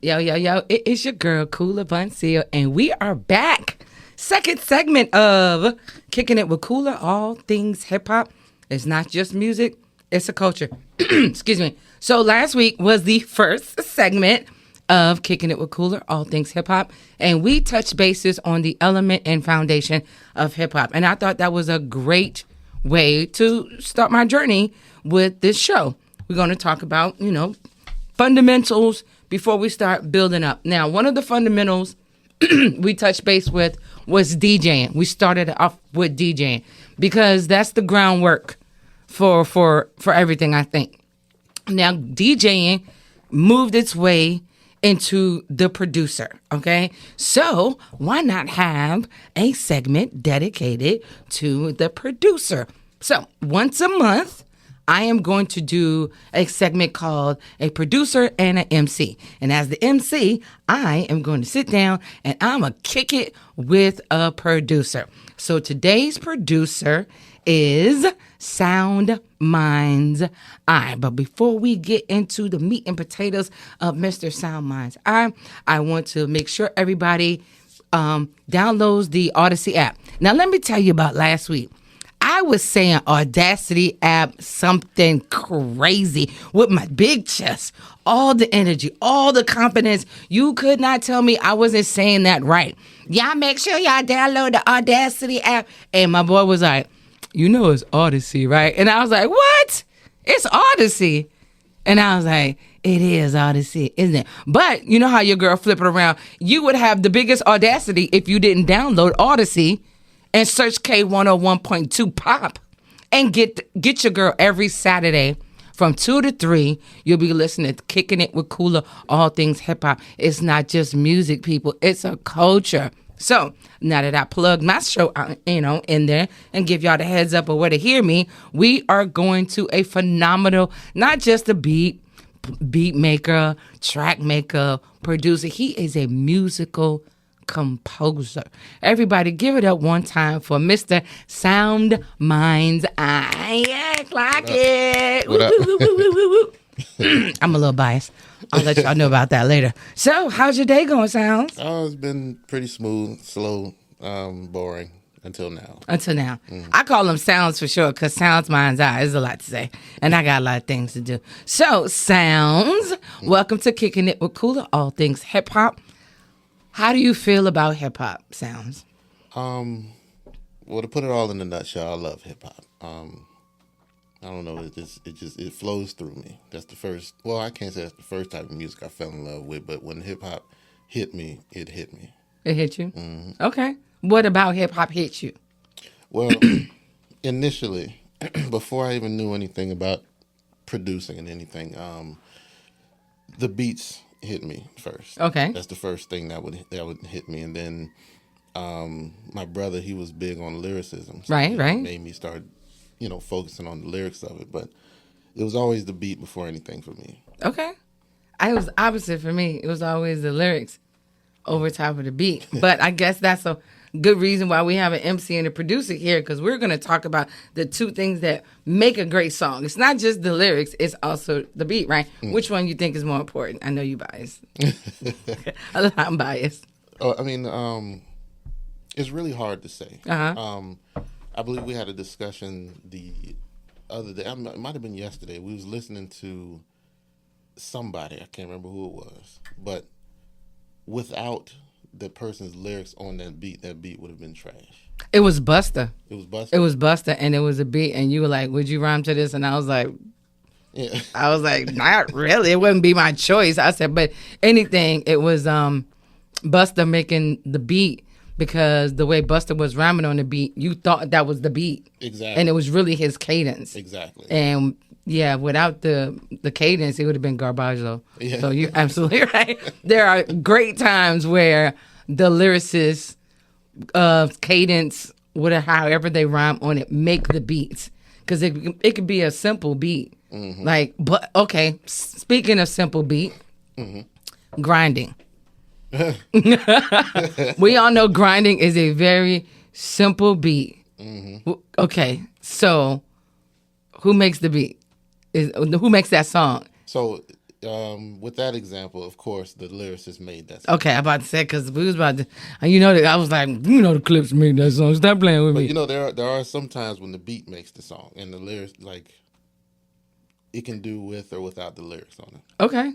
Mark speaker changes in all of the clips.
Speaker 1: Yo, yo, yo, it is your girl, Kulavoncille, and we are back. Second segment of Kicking It with Kula, all things hip-hop. It's not just music, it's a culture. Excuse me. So last week was the first segment of Kicking It with Kula, all things hip-hop, and we touched bases on the element and foundation of hip-hop. And I thought that was a great way to start my journey with this show. We're going to talk about, fundamentals before we start building up. Now, one of the fundamentals we touched base with was DJing. We started off with DJing because that's the groundwork for everything, I think. Now, DJing moved its way into the producer, okay? So why not have a segment dedicated to the producer? So once a month, I am going to do a segment called A Producer and an MC. And as the MC, I am going to sit down and I'm going to kick it with a producer. So today's producer is Soundmindziye. But before we get into the meat and potatoes of Mr. Soundmindziye, I want to make sure everybody downloads the Odyssey app. Now, let me tell you about last week. I was saying Audacity app something crazy with my big chest, all the energy, all the confidence. You could not tell me I wasn't saying that right. Y'all make sure y'all download the Audacity app. And my boy was like, it's Odyssey, right? And I was like, what? It's Odyssey. And I was like, it is Odyssey, isn't it? But you know how your girl flip it around. You would have the biggest audacity if you didn't download Odyssey and search K101.2 Pop and get your girl every Saturday from 2 to 3. You'll be listening to Kicking It with Kula, all things hip hop. It's not just music, people. It's a culture. So now that I plugged my show out, in there and give y'all the heads up of where to hear me, we are going to a phenomenal, not just a beat maker, track maker, producer. He is a musical composer. Everybody give it up one time for Mr. Soundmindziye. Yeah, clock it. I'm a little biased. I'll let y'all know about that later. So, how's your day going, Sounds?
Speaker 2: Oh, it's been pretty smooth, slow, boring until now.
Speaker 1: I call them Sounds for short because Soundmindziye is a lot to say. And I got a lot of things to do. So, Sounds, welcome to Kicking It with Kula, all things hip hop. How do you feel about hip hop, Sounds?
Speaker 2: Well, to put it all in a nutshell, I love hip hop. I don't know, it flows through me. That's the first. Well, I can't say that's the first type of music I fell in love with, but when hip hop hit me, it hit me.
Speaker 1: It hit you?
Speaker 2: Mm-hmm.
Speaker 1: Okay. What about hip hop hit you?
Speaker 2: Well, initially, before I even knew anything about producing and anything, the beats hit me first.
Speaker 1: Okay.
Speaker 2: That's the first thing that would hit me. And then my brother, he was big on lyricism. So
Speaker 1: right.
Speaker 2: It made me start, focusing on the lyrics of it. But it was always the beat before anything for me.
Speaker 1: Okay. It was opposite for me. It was always the lyrics over top of the beat. But I guess that's a good reason why we have an MC and a producer here, because we're going to talk about the two things that make a great song. It's not just the lyrics, it's also the beat, right? Which one you think is more important? I know you biased. I'm biased.
Speaker 2: It's really hard to say.
Speaker 1: Uh-huh.
Speaker 2: I believe we had a discussion the other day. It might have been yesterday. We was listening to somebody. I can't remember who it was. But without the person's lyrics on that beat would have been trash.
Speaker 1: It was Busta.
Speaker 2: It was
Speaker 1: Busta, and it was a beat, and you were like, would you rhyme to this? And I was like,
Speaker 2: yeah.
Speaker 1: I was like, not really. It wouldn't be my choice. I said, but anything, it was Busta making the beat, because the way Busta was rhyming on the beat, you thought that was the beat.
Speaker 2: Exactly.
Speaker 1: And it was really his cadence.
Speaker 2: Exactly.
Speaker 1: And yeah, without the cadence, it would have been garbaggio.
Speaker 2: Yeah.
Speaker 1: So you're absolutely right. There are great times where the lyricist cadence, however they rhyme on it, make the beats. Because it could be a simple beat. Mm-hmm. But okay, speaking of simple beat, grinding. We all know grinding is a very simple beat. Mm-hmm. Okay, so who makes the beat? Who makes that song?
Speaker 2: So with that example, of course, the lyricist made that song.
Speaker 1: Okay, I'm about to say because we was about to, you know, I was like, you know, the Clips made that song. Stop playing with
Speaker 2: But
Speaker 1: me.
Speaker 2: you know, there are some times when the beat makes the song and the lyrics, like, it can do with or without the lyrics on it.
Speaker 1: Okay.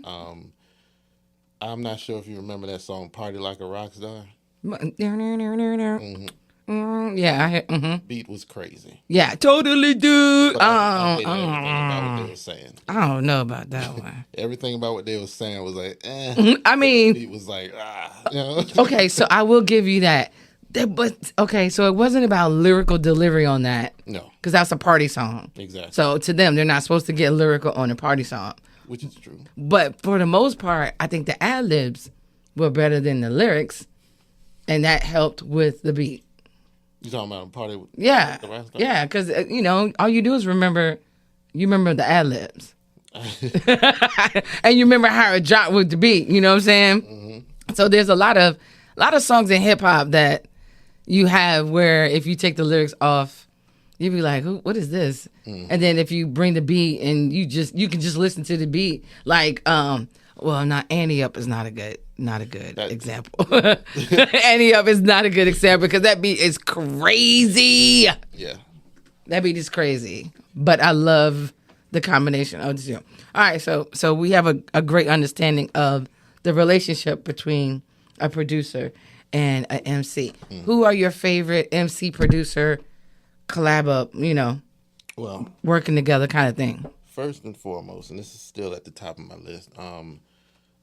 Speaker 2: I'm not sure if you remember that song, "Party Like a Rock Star."
Speaker 1: Yeah, I heard.
Speaker 2: Beat was crazy.
Speaker 1: Yeah, totally, dude.
Speaker 2: But I hated everything about what they were saying.
Speaker 1: I don't know about that one.
Speaker 2: Everything about what they were saying was like,
Speaker 1: I mean,
Speaker 2: the beat was like, you know.
Speaker 1: okay, so I will give you that. But okay, so it wasn't about lyrical delivery on that.
Speaker 2: No,
Speaker 1: because that's a party song.
Speaker 2: exactly.
Speaker 1: So to them, they're not supposed to get lyrical on a party song.
Speaker 2: Which is true.
Speaker 1: But for the most part, I think the ad libs were better than the lyrics, and that helped with the beat.
Speaker 2: You talking about a party?
Speaker 1: Yeah,
Speaker 2: The rock star?
Speaker 1: yeah, because you know all you do is remember the ad libs, and you remember how it dropped with the beat. You know what I'm saying? Mm-hmm. So there's a lot of songs in hip hop that you have where if you take the lyrics off, you'd be like, what is this? Mm-hmm. And then if you bring the beat and you can just listen to the beat, like, not Annie Up is not a good example. Annie Up is not a good example because that beat is crazy.
Speaker 2: Yeah.
Speaker 1: That beat is crazy. But I love the combination of the two. All right, so we have a great understanding of the relationship between a producer and an MC. Who are your favorite MC producer collab up,
Speaker 2: Well,
Speaker 1: working together kind of thing?
Speaker 2: first and foremost, and this is still at the top of my list,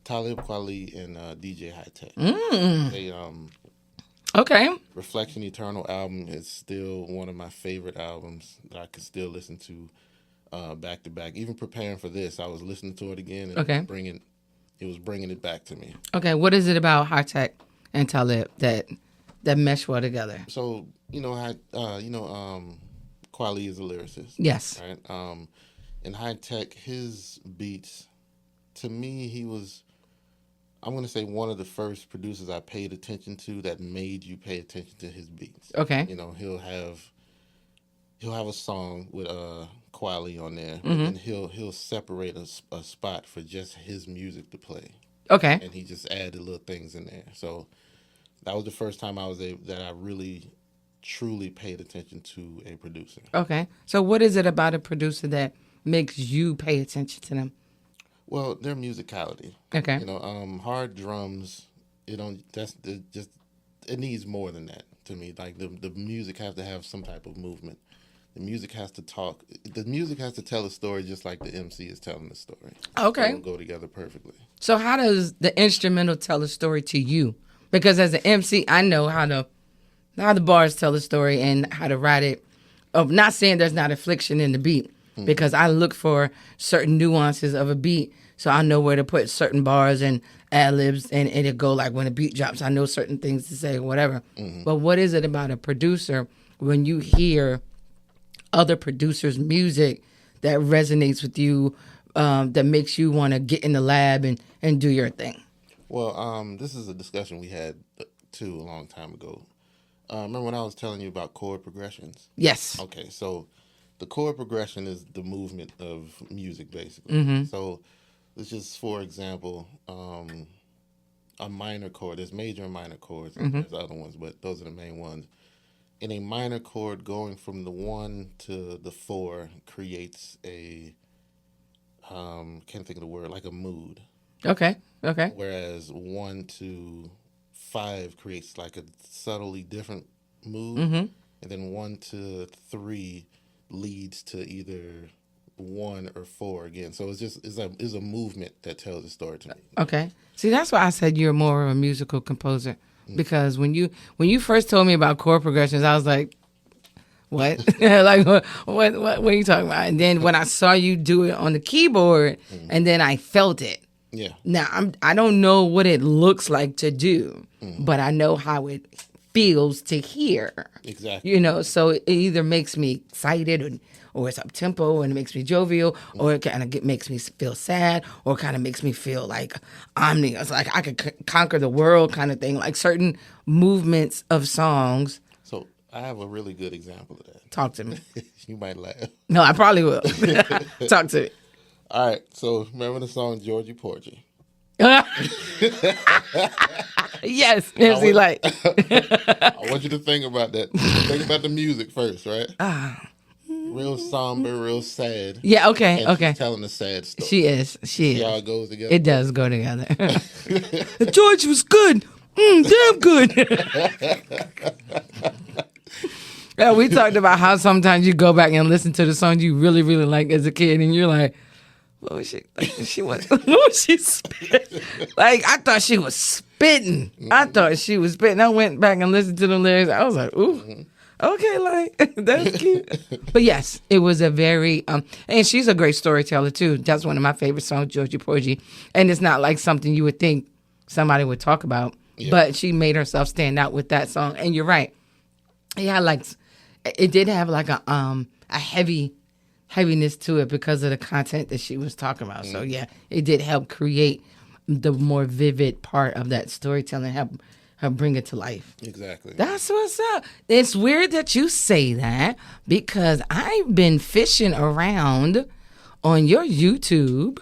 Speaker 2: Talib Kweli and DJ High Tech. They
Speaker 1: Okay.
Speaker 2: Reflection Eternal album is still one of my favorite albums that I could still listen to back to back. Even preparing for this, I was listening to it again and it was bringing it back to me.
Speaker 1: Okay, what is it about High Tech and Talib that mesh well together?
Speaker 2: So, Kweli is a lyricist.
Speaker 1: Yes.
Speaker 2: Right? In High Tech, his beats, to me, he was, I'm going to say, one of the first producers I paid attention to that made you pay attention to his beats.
Speaker 1: Okay.
Speaker 2: He'll have a song with Kweli on there,
Speaker 1: Mm-hmm.
Speaker 2: and he'll separate a spot for just his music to play.
Speaker 1: Okay.
Speaker 2: And he just added little things in there. So that was the first time that I really truly paid attention to a producer.
Speaker 1: Okay. So what is it about a producer that makes you pay attention to them?
Speaker 2: Well, their musicality.
Speaker 1: Okay.
Speaker 2: Hard drums. It needs more than that to me. Like the music has to have some type of movement. The music has to talk. The music has to tell a story just like the MC is telling the story.
Speaker 1: Okay.
Speaker 2: They'll go together perfectly.
Speaker 1: So how does the instrumental tell a story to you? Because as an MC, I know how the bars tell a story and how to write it. I'm not saying there's not affliction in the beat, because I look for certain nuances of a beat, so I know where to put certain bars and ad-libs, and it'll go like when a beat drops, I know certain things to say or whatever. Mm-hmm. But what is it about a producer when you hear other producers' music that resonates with you, that makes you want to get in the lab and do your thing?
Speaker 2: Well, this is a discussion we had too a long time ago. Remember when I was telling you about chord progressions?
Speaker 1: Yes.
Speaker 2: Okay, so the chord progression is the movement of music, basically.
Speaker 1: Mm-hmm.
Speaker 2: So let's just, for example, a minor chord. There's major and minor chords, and there's other ones, but those are the main ones. In a minor chord, going from the 1 to the 4 creates a, can't think of the word, like a mood.
Speaker 1: Okay.
Speaker 2: Whereas 1 to 5 creates like a subtly different mood.
Speaker 1: Mm-hmm.
Speaker 2: And then 1 to 3 leads to either 1 or 4 again. So it's a movement that tells a story to me. Okay.
Speaker 1: See, that's why I said you're more of a musical composer. Because when you first told me about chord progressions, I was like, what? Like, what are you talking about? And then when I saw you do it on the keyboard, and then I felt it.
Speaker 2: Yeah.
Speaker 1: Now, I don't know what it looks like to do, but I know how it feels to hear.
Speaker 2: Exactly.
Speaker 1: So it either makes me excited or it's up tempo and it makes me jovial, or it kind of makes me feel sad, or kind of makes me feel like it's like I could conquer the world kind of thing, like certain movements of songs.
Speaker 2: So I have a really good example of that.
Speaker 1: Talk to me.
Speaker 2: You might laugh.
Speaker 1: No, I probably will. Talk to me.
Speaker 2: All right. So remember the song Georgie Porgy?
Speaker 1: Yes, MC Light.
Speaker 2: I want you to think about that. Think about the music first, right? Real somber, real sad.
Speaker 1: Yeah, okay,
Speaker 2: And
Speaker 1: okay.
Speaker 2: she's telling a sad story.
Speaker 1: She is.
Speaker 2: See how it goes together?
Speaker 1: It does go together. George was good. Damn good. Yeah, we talked about how sometimes you go back and listen to the songs you really, really like as a kid, and you're like, what was she? What was she spitting? Like, I thought she was spitting. I thought she was spitting. I went back and listened to the lyrics. I was like, ooh, okay, like, that's cute. But yes, it was a very, and she's a great storyteller too. That's one of my favorite songs, Georgie Porgy. And it's not like something you would think somebody would talk about, but she made herself stand out with that song. And you're right. Yeah, like, it did have like a heaviness to it because of the content that she was talking about. So yeah, it did help create the more vivid part of that storytelling, help her bring it to life.
Speaker 2: Exactly.
Speaker 1: That's what's up. It's weird that you say that because I've been fishing around on your YouTube,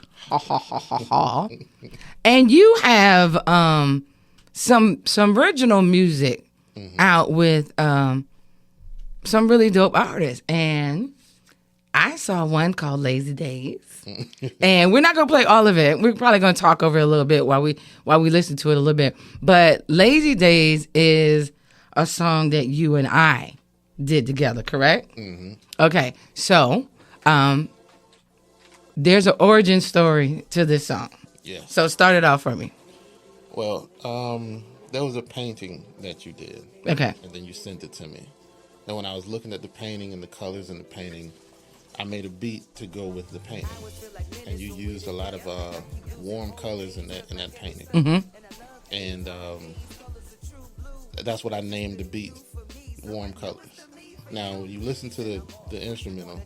Speaker 1: and you have some original music out with some really dope artists, and I saw one called Lazy Days. And we're not going to play all of it. We're probably going to talk over it a little bit while we listen to it a little bit. But Lazy Days is a song that you and I did together, correct? Mm-hmm. Okay. So there's an origin story to this song.
Speaker 2: Yeah.
Speaker 1: So start it off for me.
Speaker 2: Well, there was a painting that you did.
Speaker 1: Okay.
Speaker 2: And then you sent it to me. And when I was looking at the painting and the colors in the painting, I made a beat to go with the painting, and you used a lot of warm colors in that painting, and that's what I named the beat, Warm Colors. Now, when you listen to the instrumental,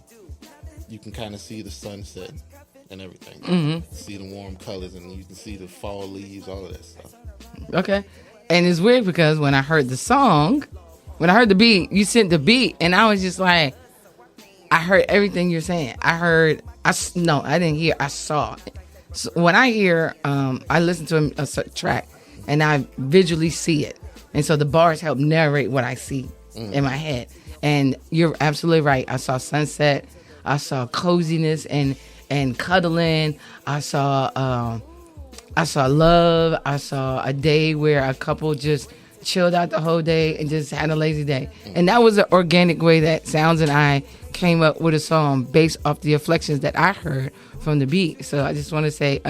Speaker 2: you can kind of see the sunset and everything. See the warm colors, and you can see the fall leaves, all of that stuff.
Speaker 1: Okay, and it's weird because when I heard the song, when I heard the beat, you sent the beat, and I was just like, I heard everything you're saying. I didn't hear. I saw. So when I hear, I listen to a track, and I visually see it, and so the bars help narrate what I see in my head. And you're absolutely right. I saw sunset. I saw coziness and cuddling. I saw love. I saw a day where a couple just chilled out the whole day and just had a lazy day. And that was an organic way that Sounds and I came up with a song based off the inflections that I heard from the beat. So I just want to say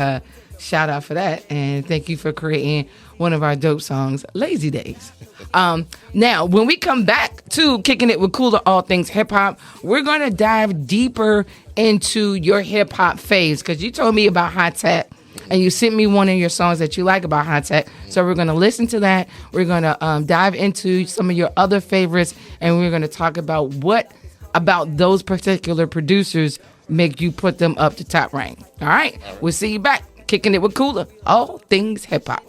Speaker 1: shout out for that, and thank you for creating one of our dope songs, Lazy Days. Now, when we come back to Kicking It with Kula, all things hip hop, we're going to dive deeper into your hip hop phase, because you told me about High Tech, and you sent me one of your songs that you like about High Tech. So we're going to listen to that. We're going to dive into some of your other favorites, and we're going to talk about what about those particular producers make you put them up to top rank. All right. We'll see you back. Kicking It with Kula, all things hip hop.